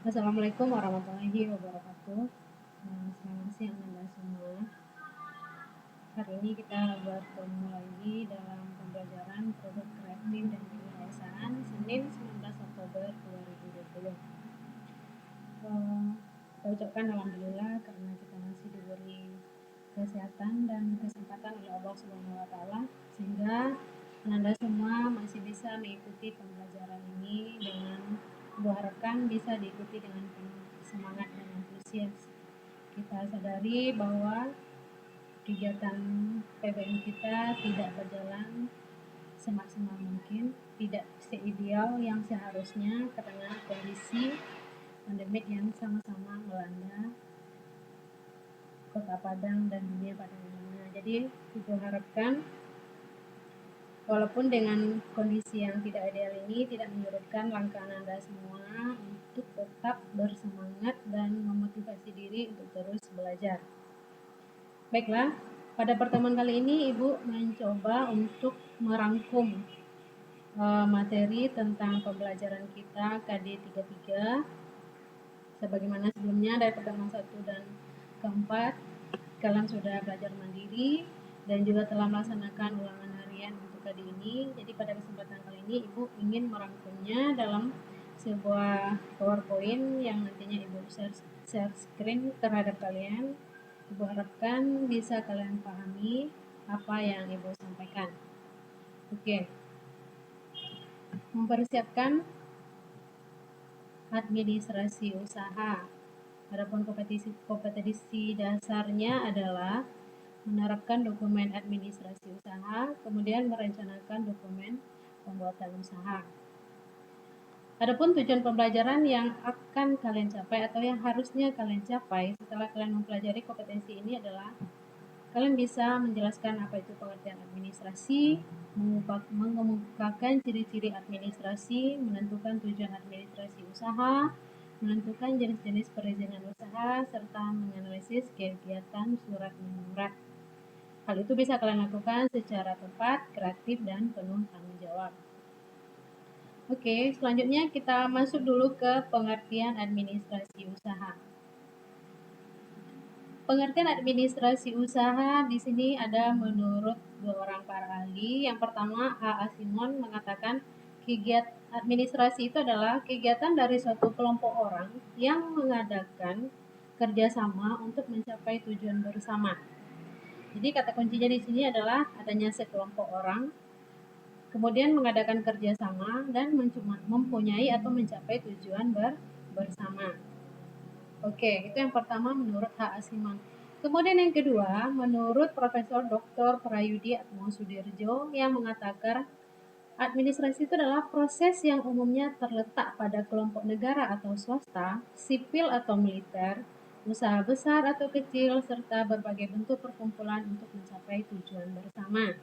Assalamualaikum warahmatullahi wabarakatuh. Selamat siang Anda semua. Hari ini kita bertemu lagi dalam pembelajaran produk kreatif dan kewirausahaan Senin 19 Oktober 2020. Kita ucapkan alhamdulillah karena kita masih diberi kesehatan dan kesempatan oleh Allah Subhanahu wa taala sehingga Anda semua masih bisa mengikuti pembelajaran ini dengan diharapkan bisa diikuti dengan penuh semangat dan antusias. Kita sadari bahwa kegiatan PBM kita tidak berjalan semaksimal mungkin, tidak seideal yang seharusnya karena kondisi pandemik yang sama-sama melanda Kota Padang dan dunia pada umumnya. Jadi kita harapkan walaupun dengan kondisi yang tidak ideal ini tidak menyurutkan langkah Anda semua untuk tetap bersemangat dan memotivasi diri untuk terus belajar. Baiklah, pada pertemuan kali ini Ibu mencoba untuk merangkum materi tentang pembelajaran kita KD 33 sebagaimana sebelumnya dari pertemuan 1 dan keempat kalian sudah belajar mandiri dan juga telah melaksanakan ulangan harian untuk KD ini. Jadi pada kesempatan kali ini Ibu ingin merangkumnya dalam sebuah PowerPoint yang nantinya Ibu share screen terhadap kalian. Ibu harapkan bisa kalian pahami apa yang Ibu sampaikan. Oke. Mempersiapkan administrasi usaha. Adapun kompetensi dasarnya adalah menerapkan dokumen administrasi usaha, kemudian merencanakan dokumen pembuatan usaha. Adapun tujuan pembelajaran yang akan kalian capai atau yang harusnya kalian capai setelah kalian mempelajari kompetensi ini adalah kalian bisa menjelaskan apa itu pengertian administrasi, mengemukakan ciri-ciri administrasi, menentukan tujuan administrasi usaha, menentukan jenis-jenis perizinan usaha, serta menganalisis kegiatan surat menyurat. Hal itu bisa kalian lakukan secara tepat, kreatif, dan penuh tanggung jawab. Oke, selanjutnya kita masuk dulu ke pengertian administrasi usaha. Pengertian administrasi usaha di sini ada menurut dua orang para ahli. Yang pertama, H.A. Simon mengatakan kegiatan administrasi itu adalah kegiatan dari suatu kelompok orang yang mengadakan kerjasama untuk mencapai tujuan bersama. Jadi kata kuncinya di sini adalah adanya sekelompok orang kemudian mengadakan kerjasama dan mempunyai atau mencapai tujuan bersama. Oke, itu yang pertama menurut H.A. Simon. Kemudian yang kedua, menurut Profesor Dr. Prayudi Atmosudirjo yang mengatakan administrasi itu adalah proses yang umumnya terletak pada kelompok negara atau swasta, sipil atau militer, usaha besar atau kecil, serta berbagai bentuk perkumpulan untuk mencapai tujuan bersama.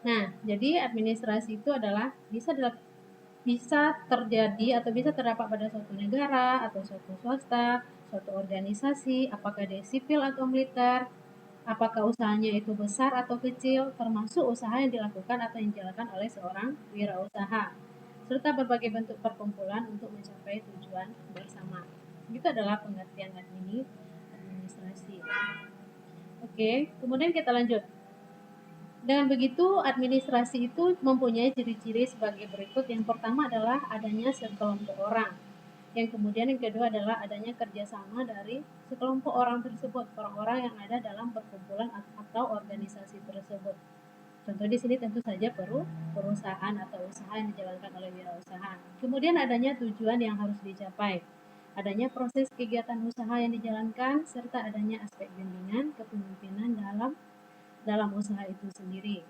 Nah, jadi administrasi itu adalah bisa terjadi atau bisa terdapat pada suatu negara atau suatu swasta, suatu organisasi, apakah dia sipil atau militer, apakah usahanya itu besar atau kecil, termasuk usaha yang dilakukan atau yang dijalankan oleh seorang wirausaha, serta berbagai bentuk perkumpulan untuk mencapai tujuan bersama. Itu adalah pengertian administrasi. Oke, kemudian kita lanjut. Dengan begitu, administrasi itu mempunyai ciri-ciri sebagai berikut. Yang pertama adalah adanya sekelompok orang. Yang kemudian yang kedua adalah adanya kerjasama dari sekelompok orang tersebut, orang-orang yang ada dalam perkumpulan atau organisasi tersebut. Contoh di sini tentu saja perusahaan atau usaha yang dijalankan oleh wirausaha. Kemudian adanya tujuan yang harus dicapai. Adanya proses kegiatan usaha yang dijalankan serta adanya aspek bimbingan kepemimpinan dalam usaha itu sendiri.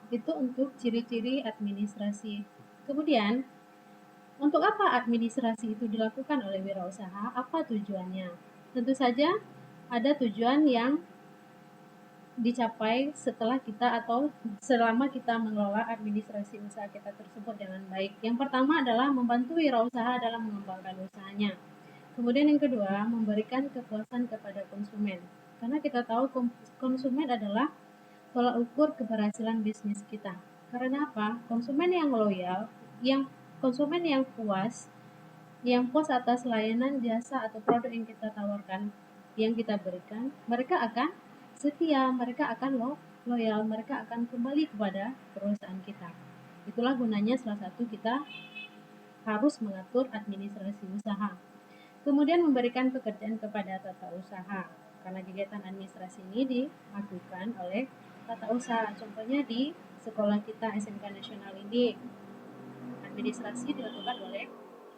Itu untuk ciri-ciri administrasi. Kemudian, untuk apa administrasi itu dilakukan oleh wirausaha? Apa tujuannya? Tentu saja ada tujuan yang dicapai setelah kita atau selama kita mengelola administrasi usaha kita tersebut dengan baik. Yang pertama adalah membantu wirausaha dalam mengembangkan usahanya. Kemudian yang kedua, memberikan kepuasan kepada konsumen. Karena kita tahu konsumen adalah tolak ukur keberhasilan bisnis kita. Karena apa? Konsumen yang loyal, konsumen yang puas, yang puas atas layanan, jasa, atau produk yang kita tawarkan, yang kita berikan, mereka akan setia, mereka akan loyal, mereka akan kembali kepada perusahaan kita. Itulah gunanya salah satu kita harus mengatur administrasi usaha. Kemudian memberikan pekerjaan kepada tata usaha, karena kegiatan administrasi ini dilakukan oleh tata usaha. Contohnya di sekolah kita SMK Nasional ini, administrasi dilakukan oleh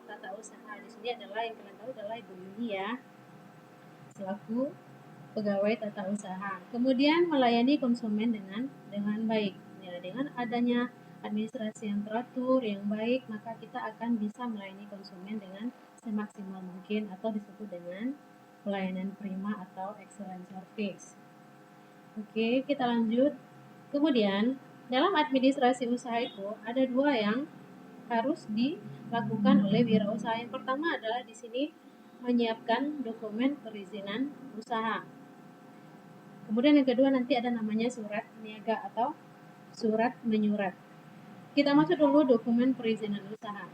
tata usaha. Di sini adalah yang kalian tahu adalah Ibu Yuni ya, selaku pegawai tata usaha. Kemudian melayani konsumen dengan baik. Ya, dengan adanya administrasi yang teratur, yang baik, maka kita akan bisa melayani konsumen dengan semaksimal mungkin atau disebut dengan pelayanan prima atau excellent service. Oke, kita lanjut. Kemudian, dalam administrasi usaha itu ada dua yang harus dilakukan oleh wirausaha. Yang pertama adalah di sini menyiapkan dokumen perizinan usaha. Kemudian yang kedua nanti ada namanya surat niaga atau surat menyurat. Kita masuk dulu dokumen perizinan usaha.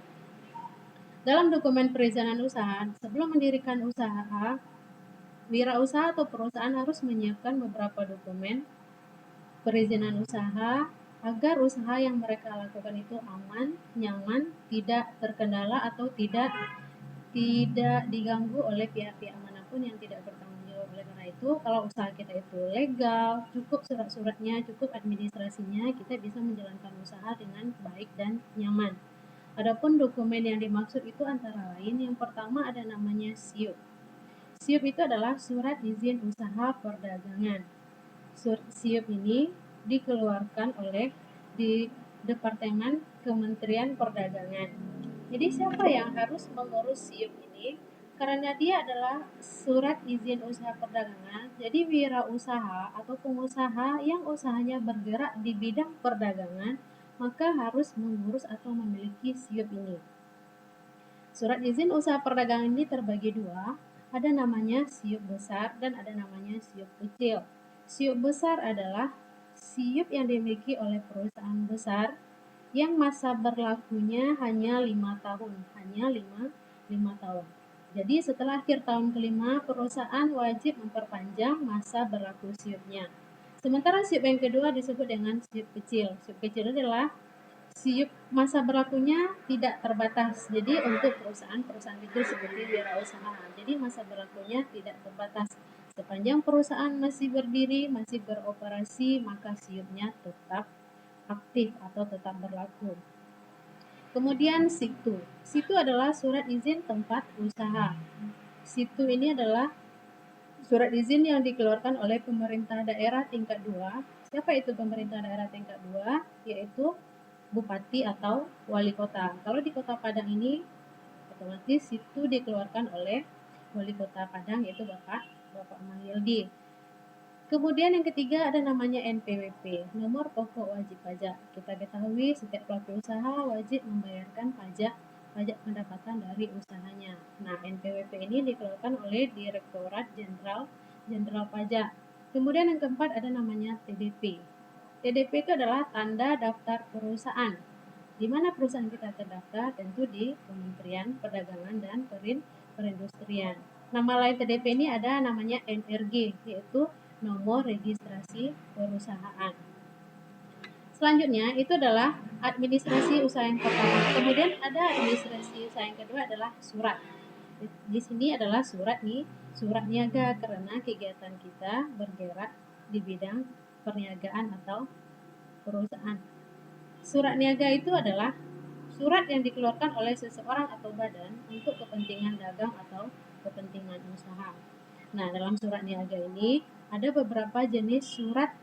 Dalam dokumen perizinan usaha, sebelum mendirikan usaha, wirausaha atau perusahaan harus menyiapkan beberapa dokumen perizinan usaha agar usaha yang mereka lakukan itu aman, nyaman, tidak terkendala atau tidak diganggu oleh pihak-pihak manapun yang tidak bertanggung jawab. Oleh karena itu, kalau usaha kita itu legal, cukup surat-suratnya, cukup administrasinya, kita bisa menjalankan usaha dengan baik dan nyaman. Adapun dokumen yang dimaksud itu antara lain, yang pertama ada namanya SIUP. SIUP itu adalah surat izin usaha perdagangan. SIUP ini dikeluarkan oleh di Departemen Kementerian Perdagangan. Jadi siapa yang harus mengurus SIUP ini? Karena dia adalah surat izin usaha perdagangan, jadi wirausaha atau pengusaha yang usahanya bergerak di bidang perdagangan, maka harus mengurus atau memiliki SIUP ini. Surat izin usaha perdagangan ini terbagi dua, ada namanya SIUP besar dan ada namanya SIUP kecil. SIUP besar adalah SIUP yang dimiliki oleh perusahaan besar yang masa berlakunya hanya 5 tahun, hanya 5 tahun. Jadi setelah akhir tahun kelima, perusahaan wajib memperpanjang masa berlaku SIUP-nya. Sementara SIUP yang kedua disebut dengan SIUP kecil. SIUP kecil adalah SIUP masa berlakunya tidak terbatas. Jadi untuk perusahaan-perusahaan kecil seperti wirausaha, jadi masa berlakunya tidak terbatas. Sepanjang perusahaan masih berdiri, masih beroperasi, maka SIUP-nya tetap aktif atau tetap berlaku. Kemudian SITU. SITU adalah surat izin tempat usaha. SITU ini adalah surat izin yang dikeluarkan oleh pemerintah daerah tingkat 2. Siapa itu pemerintah daerah tingkat 2? Yaitu bupati atau wali kota. Kalau di Kota Padang ini otomatis SITU dikeluarkan oleh wali kota Padang, yaitu Bapak Mahyildi. Kemudian yang ketiga ada namanya NPWP, nomor pokok wajib pajak. Kita ketahui setiap pelaku usaha wajib membayarkan pajak pendapatan dari usahanya. Nah, NPWP ini dikeluarkan oleh Direktorat Jenderal Pajak. Kemudian yang keempat ada namanya TDP. TDP itu adalah tanda daftar perusahaan. Di mana perusahaan kita terdaftar? Tentu di Kementerian Perdagangan dan Perindustrian. Nama lain TDP ini ada namanya NRG, yaitu nomor registrasi perusahaan. Selanjutnya itu adalah administrasi usaha yang pertama. Kemudian ada administrasi usaha yang kedua adalah surat. Di sini adalah surat niaga, karena kegiatan kita bergerak di bidang perniagaan atau perusahaan. Surat niaga itu adalah surat yang dikeluarkan oleh seseorang atau badan untuk kepentingan dagang atau kepentingan usaha. Nah, dalam surat niaga ini ada beberapa jenis surat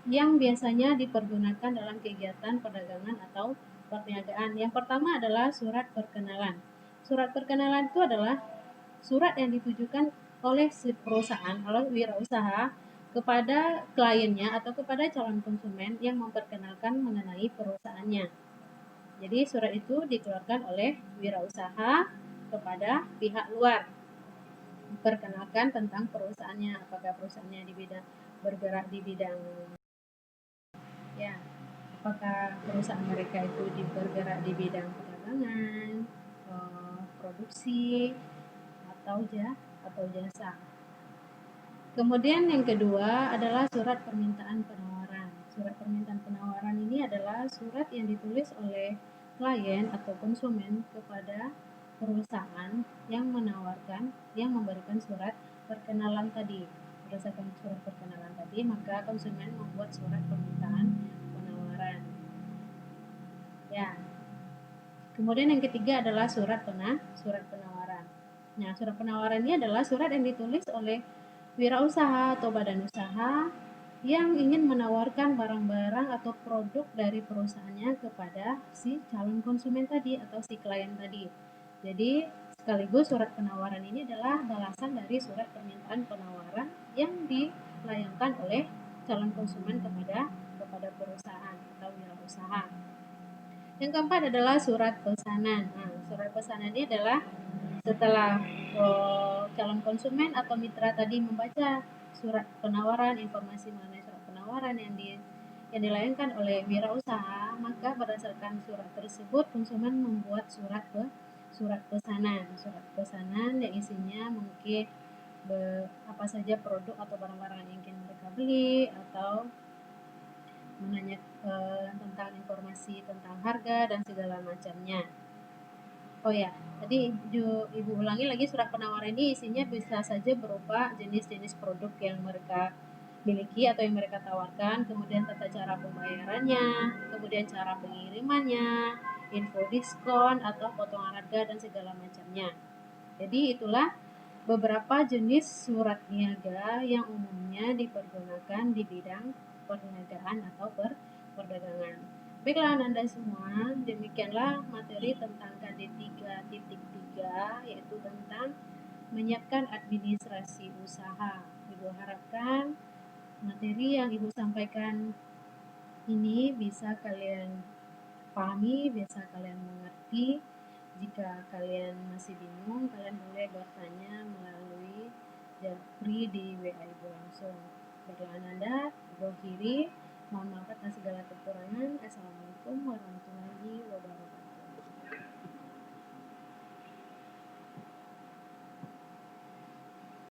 yang biasanya dipergunakan dalam kegiatan perdagangan atau perniagaan. Yang pertama adalah surat perkenalan. Surat perkenalan itu adalah surat yang ditujukan oleh si perusahaan, oleh wirausaha kepada kliennya atau kepada calon konsumen yang memperkenalkan mengenai perusahaannya. Jadi surat itu dikeluarkan oleh wirausaha kepada pihak luar, memperkenalkan tentang perusahaannya, apakah perusahaannya bergerak di bidang apakah perusahaan mereka itu bergerak di bidang perdagangan, produksi, atau jasa. Kemudian yang kedua adalah surat permintaan penawaran. Surat permintaan penawaran ini adalah surat yang ditulis oleh klien atau konsumen kepada perusahaan yang memberikan surat perkenalan tadi. Berdasarkan surat perkenalan tadi, maka konsumen membuat surat permintaan penawaran. Ya. Kemudian yang ketiga adalah surat penawaran. Nah, surat penawaran ini adalah surat yang ditulis oleh wirausaha atau badan usaha yang ingin menawarkan barang-barang atau produk dari perusahaannya kepada si calon konsumen tadi atau si klien tadi. Jadi, sekaligus surat penawaran ini adalah balasan dari surat permintaan penawaran yang dilayangkan oleh calon konsumen kepada perusahaan atau wirausaha. Yang keempat adalah surat pesanan. Nah, surat pesanan ini adalah setelah calon konsumen atau mitra tadi membaca surat penawaran, informasi mengenai surat penawaran yang dilayangkan oleh wirausaha, maka berdasarkan surat tersebut konsumen membuat surat pesanan. Surat pesanan yang isinya mungkin apa saja produk atau barang-barang yang ingin mereka beli, atau menanya tentang informasi tentang harga dan segala macamnya. Oh ya, tadi Ibu ulangi lagi, surat penawaran ini isinya bisa saja berupa jenis-jenis produk yang mereka miliki atau yang mereka tawarkan, kemudian tata cara pembayarannya, kemudian cara pengirimannya, info diskon atau potongan harga dan segala macamnya. Jadi itulah beberapa jenis surat niaga yang umumnya dipergunakan di bidang perniagaan atau perdagangan. Baiklah Anda semua, demikianlah materi tentang KD 3.3, yaitu tentang menyiapkan administrasi usaha. Ibu harapkan materi yang Ibu sampaikan ini bisa kalian pahami, bisa kalian mengerti. Jika kalian masih bingung, kalian boleh bertanya melalui japri di WA Ibu langsung. Baiklah Anda, Ibu akhiri. Mohon maaf atas segala kekurangan. Assalamualaikum warahmatullahi wabarakatuh.